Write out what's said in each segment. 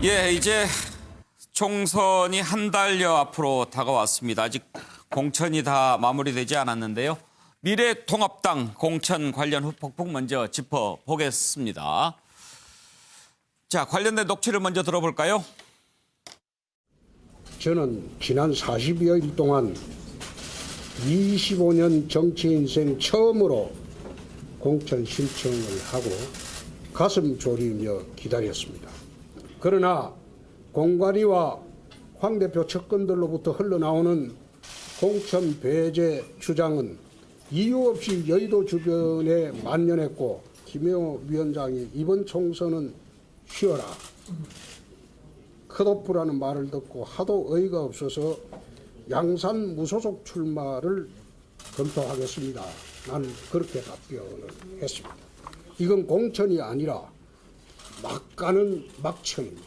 예, 이제 총선이 한 달여 앞으로 다가왔습니다. 아직 공천이 다 마무리되지 않았는데요. 미래통합당 공천 관련 후폭풍 먼저 짚어보겠습니다. 자, 관련된 녹취를 먼저 들어볼까요? 저는 지난 40여일 동안 25년 정치 인생 처음으로 공천 신청을 하고 가슴 졸이며 기다렸습니다. 그러나 공관위와 황 대표 측근들로부터 흘러나오는 공천 배제 주장은 이유 없이 여의도 주변에 만연했고, 김영호 위원장이 이번 총선은 쉬어라, 컷오프라는 말을 듣고 하도 어이가 없어서 양산 무소속 출마를 검토하겠습니다. 나는 그렇게 답변을 했습니다. 이건 공천이 아니라 막 가는 막천입니다.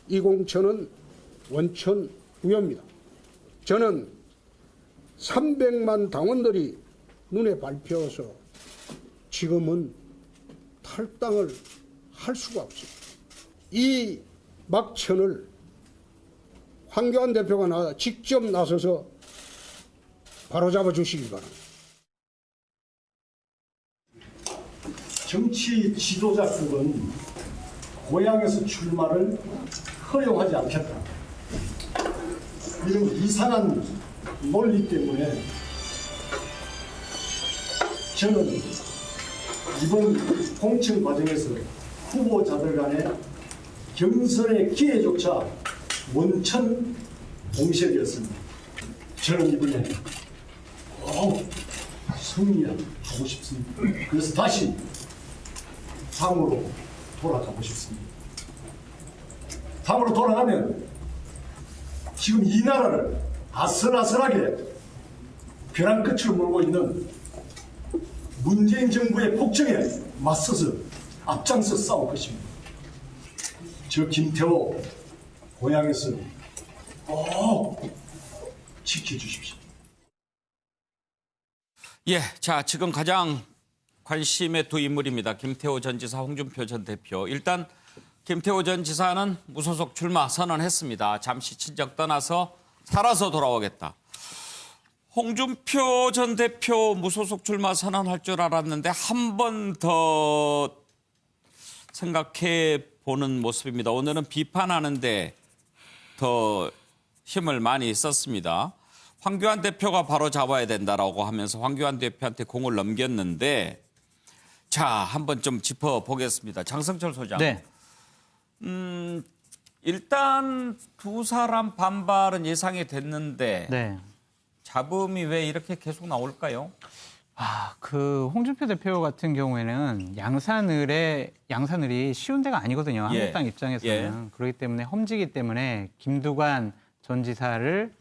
이 공천은 원천 우여입니다. 저는 300만 당원들이 눈에 밟혀서 지금은 탈당을 할 수가 없습니다. 이 막천을 황교안 대표가 직접 나서서 바로잡아 주시기 바랍니다. 정치 지도자급은 고향에서 출마를 허용하지 않겠다. 이런 이상한 논리 때문에 저는 이번 공천 과정에서 후보자들 간의 경선의 기회조차 원천 봉쇄되었습니다. 저는 이번에 꼭 승리하고 싶습니다. 그래서 다시 당으로 돌아가고 싶습니다. 당으로 돌아가면 지금 이 나라를 아슬아슬하게 벼랑 끝으로 몰고 있는 문재인 정부의 폭정에 맞서서 앞장서 싸울 것입니다. 저 김태호 고향에서 꼭 지켜주십시오. 예, 자, 지금 가장 관심의 두 인물입니다. 김태호 전 지사, 홍준표 전 대표. 일단 김태호 전 지사는 무소속 출마 선언했습니다. 잠시 친정 떠나서 살아서 돌아오겠다. 홍준표 전 대표 무소속 출마 선언할 줄 알았는데 한 번 더 생각해 보는 모습입니다. 오늘은 비판하는데 더 힘을 많이 썼습니다. 황교안 대표가 바로 잡아야 된다라고 하면서 황교안 대표한테 공을 넘겼는데, 자, 한번 좀 짚어보겠습니다. 장성철 소장. 네. 일단 두 사람 반발은 예상이 됐는데 네. 잡음이 왜 이렇게 계속 나올까요? 그 홍준표 대표 같은 경우에는 양산을이 쉬운 데가 아니거든요. 예. 한국당 입장에서는. 예. 그렇기 때문에 험지기 때문에 김두관 전 지사를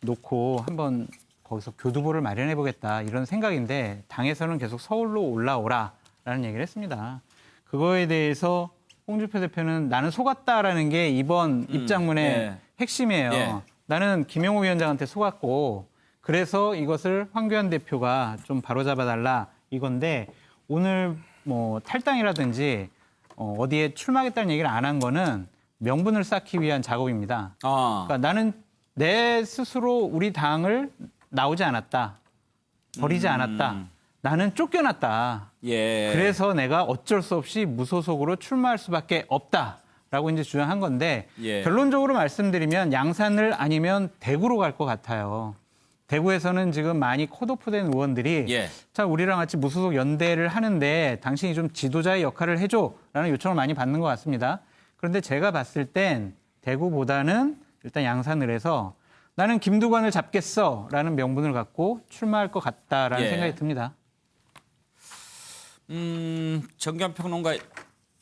놓고 한번 거기서 교두보를 마련해 보겠다, 이런 생각인데, 당에서는 계속 서울로 올라오라라는 얘기를 했습니다. 그거에 대해서 홍준표 대표는 나는 속았다라는 게 이번 입장문의 예. 핵심이에요. 예. 나는 김영호 위원장한테 속았고, 그래서 이것을 황교안 대표가 좀 바로잡아달라, 이건데, 오늘 뭐 탈당이라든지 어디에 출마하겠다는 얘기를 안 한 거는 명분을 쌓기 위한 작업입니다. 그러니까 나는 내 스스로 우리 당을 나오지 않았다, 버리지 않았다, 나는 쫓겨났다. 예. 그래서 내가 어쩔 수 없이 무소속으로 출마할 수밖에 없다라고 이제 주장한 건데, 예. 결론적으로 말씀드리면 양산을 아니면 대구로 갈 것 같아요. 대구에서는 지금 많이 컷오프된 의원들이 예. 자, 우리랑 같이 무소속 연대를 하는데 당신이 좀 지도자의 역할을 해줘라는 요청을 많이 받는 것 같습니다. 그런데 제가 봤을 땐 대구보다는 일단 양산을 해서 나는 김두관을 잡겠어라는 명분을 갖고 출마할 것 같다라는 예. 생각이 듭니다. 정규환 평론가,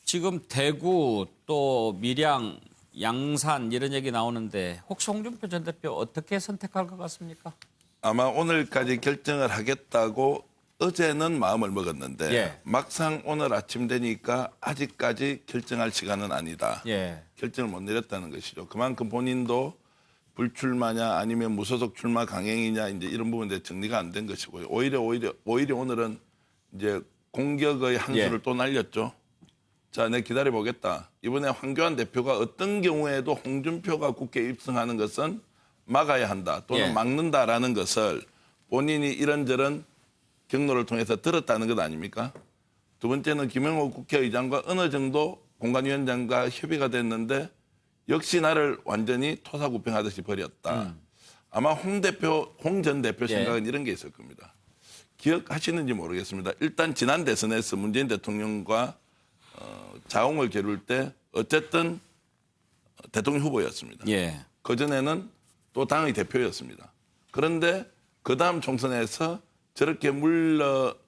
지금 대구 또 밀양, 양산 이런 얘기 나오는데 혹시 홍준표 전 대표 어떻게 선택할 것 같습니까? 아마 오늘까지 결정을 하겠다고 어제는 마음을 먹었는데 예. 막상 오늘 아침 되니까 아직까지 결정할 시간은 아니다. 예. 결정을 못 내렸다는 것이죠. 그만큼 본인도 불출마냐 아니면 무소속 출마 강행이냐 이제 이런 부분에 정리가 안 된 것이고요. 오히려 오늘은 이제 공격의 한 수를 예. 또 날렸죠. 자, 내 기다려보겠다. 이번에 황교안 대표가 어떤 경우에도 홍준표가 국회에 입성하는 것은 막아야 한다 또는 예. 막는다라는 것을 본인이 이런저런 경로를 통해서 들었다는 것 아닙니까? 두 번째는 김영호 국회의장과 어느 정도 공관위원장과 협의가 됐는데 역시 나를 완전히 토사구팽하듯이 버렸다. 아마 홍 전 대표 생각은 이런 게 있을 겁니다. 기억하시는지 모르겠습니다. 일단 지난 대선에서 문재인 대통령과 자웅을 겨룰 때 어쨌든 대통령 후보였습니다. 예. 그전에는 또 당의 대표였습니다. 그런데 그 다음 총선에서 저렇게 물러날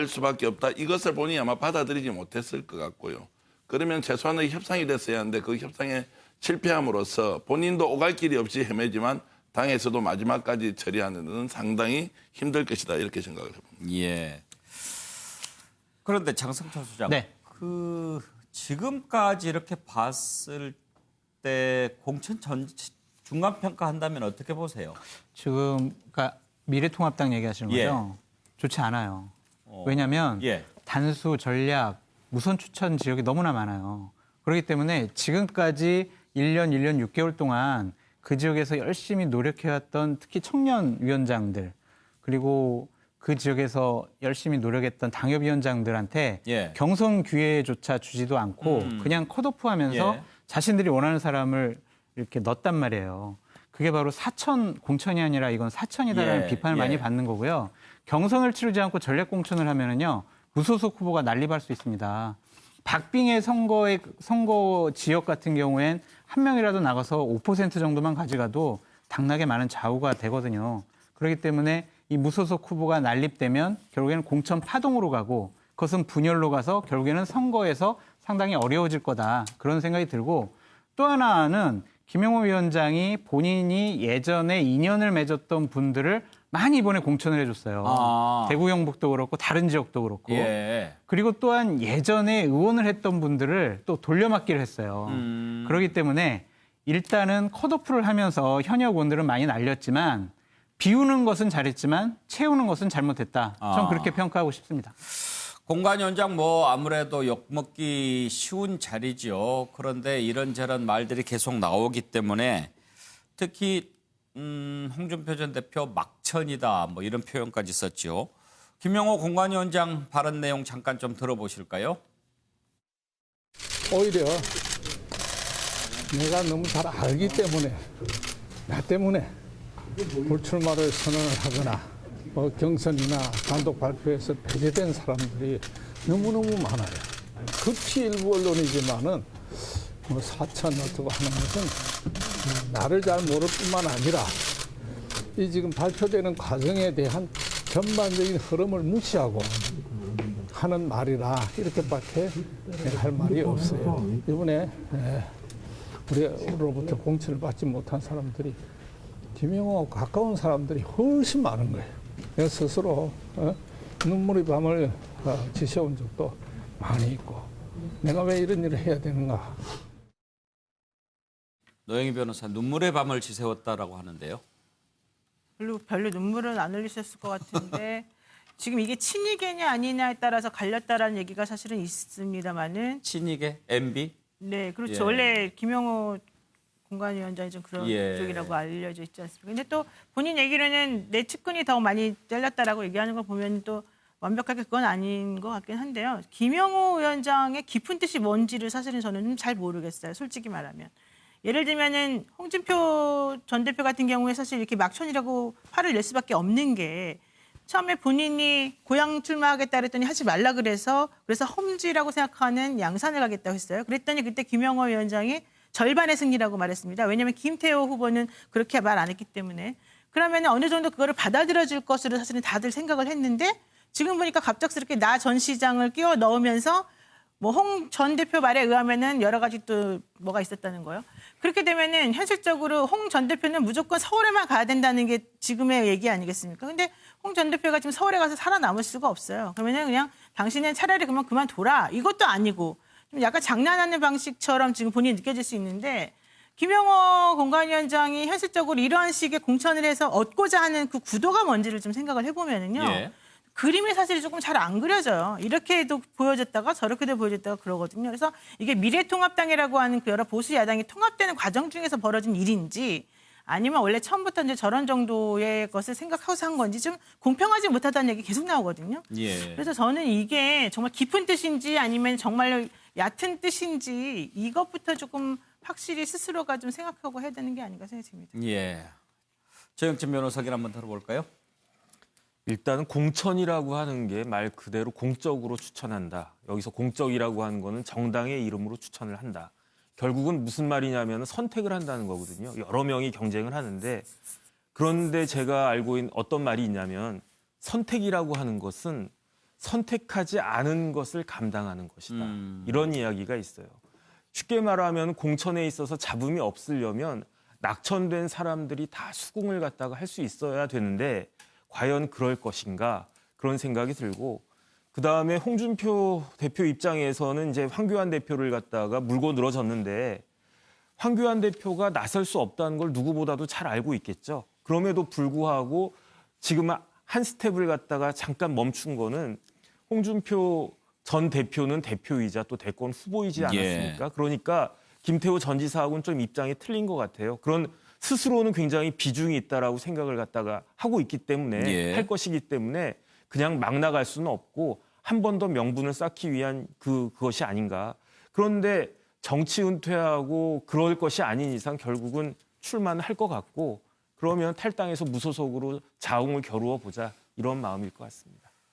수밖에 없다. 이것을 본인이 아마 받아들이지 못했을 것 같고요. 그러면 최소한의 협상이 됐어야 하는데 그 협상에 실패함으로써 본인도 오갈 길이 없이 헤매지만 당에서도 마지막까지 처리하는 데는 상당히 힘들 것이다. 이렇게 생각을 해봅니다. 예. 그런데 장성철 소장, 네. 그 지금까지 이렇게 봤을 때 공천 중간 평가한다면 어떻게 보세요? 지금 그러니까 미래통합당 얘기하시는 예. 거죠? 좋지 않아요. 왜냐하면 예. 단수, 전략, 무선 추천 지역이 너무나 많아요. 그렇기 때문에 지금까지 1년 6개월 동안 그 지역에서 열심히 노력해왔던 특히 청년 위원장들 그리고 그 지역에서 열심히 노력했던 당협위원장들한테 예. 경선 기회조차 주지도 않고 그냥 컷오프하면서 예. 자신들이 원하는 사람을 이렇게 넣었단 말이에요. 그게 바로 사천 공천이 아니라 이건 사천이다라는 예. 비판을 많이 받는 거고요. 경선을 치르지 않고 전략 공천을 하면은요 무소속 후보가 난립할 수 있습니다. 박빙의 선거 지역 같은 경우엔 한 명이라도 나가서 5% 정도만 가져가도 당락에 많은 좌우가 되거든요. 그렇기 때문에 이 무소속 후보가 난립되면 결국에는 공천 파동으로 가고 그것은 분열로 가서 결국에는 선거에서 상당히 어려워질 거다. 그런 생각이 들고 또 하나는 김영호 위원장이 본인이 예전에 인연을 맺었던 분들을 많이 이번에 공천을 해줬어요. 아. 대구 경북도 그렇고 다른 지역도 그렇고. 예. 그리고 또한 예전에 의원을 했던 분들을 또 돌려막기를 했어요. 그렇기 때문에 일단은 컷오프를 하면서 현역 의원들은 많이 날렸지만 비우는 것은 잘했지만 채우는 것은 잘못했다. 저는 그렇게 평가하고 싶습니다. 공관위원장 뭐 아무래도 욕먹기 쉬운 자리죠. 그런데 이런저런 말들이 계속 나오기 때문에 특히 홍준표 전 대표 막천이다 뭐 이런 표현까지 썼죠. 김영호 공관위원장 발언 내용 잠깐 좀 들어보실까요? 오히려 내가 너무 잘 알기 때문에 나 때문에 불출마를 선언을 하거나 경선이나 단독 발표에서 배제된 사람들이 너무너무 많아요. 극히 일부 언론이지만은 사천 어쩌고 하는 것은 나를 잘 모를 뿐만 아니라 이 지금 발표되는 과정에 대한 전반적인 흐름을 무시하고 하는 말이라 이렇게밖에 할 말이 없어요. 이번에 우리로부터 공천을 받지 못한 사람들이 김영호하고 가까운 사람들이 훨씬 많은 거예요. 내가 스스로 눈물의 밤을 지새운 적도 많이 있고 내가 왜 이런 일을 해야 되는가. 노영희 변호사 눈물의 밤을 지새웠다라고 하는데요. 별로 눈물은 안 흘리셨을 것 같은데 지금 이게 친이계냐 아니냐에 따라서 갈렸다라는 얘기가 사실은 있습니다만은 친이계, MB? 네, 그렇죠. 예. 원래 김영호 공관위원장이 좀 그런 예. 쪽이라고 알려져 있지 않습니까? 근데 또 본인 얘기로는 내 측근이 더 많이 잘렸다라고 얘기하는 걸 보면 또 완벽하게 그건 아닌 것 같긴 한데요. 김영호 위원장의 깊은 뜻이 뭔지를 사실은 저는 잘 모르겠어요. 솔직히 말하면. 예를 들면은 홍준표 전 대표 같은 경우에 사실 이렇게 막천이라고 화를 낼 수밖에 없는 게 처음에 본인이 고향 출마하겠다 그랬더니 하지 말라 그래서 험지라고 생각하는 양산을 가겠다고 했어요. 그랬더니 그때 김영호 위원장이 절반의 승리라고 말했습니다. 왜냐하면 김태호 후보는 그렇게 말 안 했기 때문에. 그러면 어느 정도 그거를 받아들여줄 것으로 사실은 다들 생각을 했는데 지금 보니까 갑작스럽게 나 전 시장을 끼워 넣으면서 뭐 홍 전 대표 말에 의하면은 여러 가지 또 뭐가 있었다는 거예요. 그렇게 되면은 현실적으로 홍 전 대표는 무조건 서울에만 가야 된다는 게 지금의 얘기 아니겠습니까? 근데 홍 전 대표가 지금 서울에 가서 살아남을 수가 없어요. 그러면은 그냥 당신은 차라리 그만둬라. 이것도 아니고 좀 약간 장난하는 방식처럼 지금 본인이 느껴질 수 있는데 김영호 공관위원장이 현실적으로 이런 식의 공천을 해서 얻고자 하는 그 구도가 뭔지를 좀 생각을 해보면은요. 예. 그림이 사실 조금 잘 안 그려져요. 이렇게도 보여졌다가 저렇게도 보여졌다가 그러거든요. 그래서 이게 미래통합당이라고 하는 그 여러 보수 야당이 통합되는 과정 중에서 벌어진 일인지 아니면 원래 처음부터 이제 저런 정도의 것을 생각하고서 한 건지 좀 공평하지 못하다는 얘기 계속 나오거든요. 예. 그래서 저는 이게 정말 깊은 뜻인지 아니면 정말 얕은 뜻인지 이것부터 조금 확실히 스스로가 좀 생각하고 해야 되는 게 아닌가 생각이 듭니다. 예. 최영진 변호사께 한번 들어볼까요? 일단은 공천이라고 하는 게 말 그대로 공적으로 추천한다. 여기서 공적이라고 하는 거는 정당의 이름으로 추천을 한다. 결국은 무슨 말이냐면 선택을 한다는 거거든요. 여러 명이 경쟁을 하는데 그런데 제가 알고 있는 어떤 말이 있냐면 선택이라고 하는 것은 선택하지 않은 것을 감당하는 것이다. 이런 이야기가 있어요. 쉽게 말하면 공천에 있어서 잡음이 없으려면 낙천된 사람들이 다 수긍을 갖다가 할 수 있어야 되는데 과연 그럴 것인가 그런 생각이 들고 그다음에 홍준표 대표 입장에서는 이제 황교안 대표를 갖다가 물고 늘어졌는데 황교안 대표가 나설 수 없다는 걸 누구보다도 잘 알고 있겠죠. 그럼에도 불구하고 지금 한 스텝을 갖다가 잠깐 멈춘 거는 홍준표 전 대표는 대표이자 또 대권 후보이지 않았습니까? 그러니까 김태호 전 지사하고는 좀 입장이 틀린 것 같아요. 그런 스스로는 굉장히 비중이 있다라고 생각을 갖다가 하고 있기 때문에 할 것이기 때문에 그냥 막 나갈 수는 없고 한 번 더 명분을 쌓기 위한 그것이 아닌가. 그런데 정치 은퇴하고 그럴 것이 아닌 이상 결국은 출마는 할 것 같고 그러면 탈당해서 무소속으로 자웅을 겨루어 보자 이런 마음일 것 같습니다.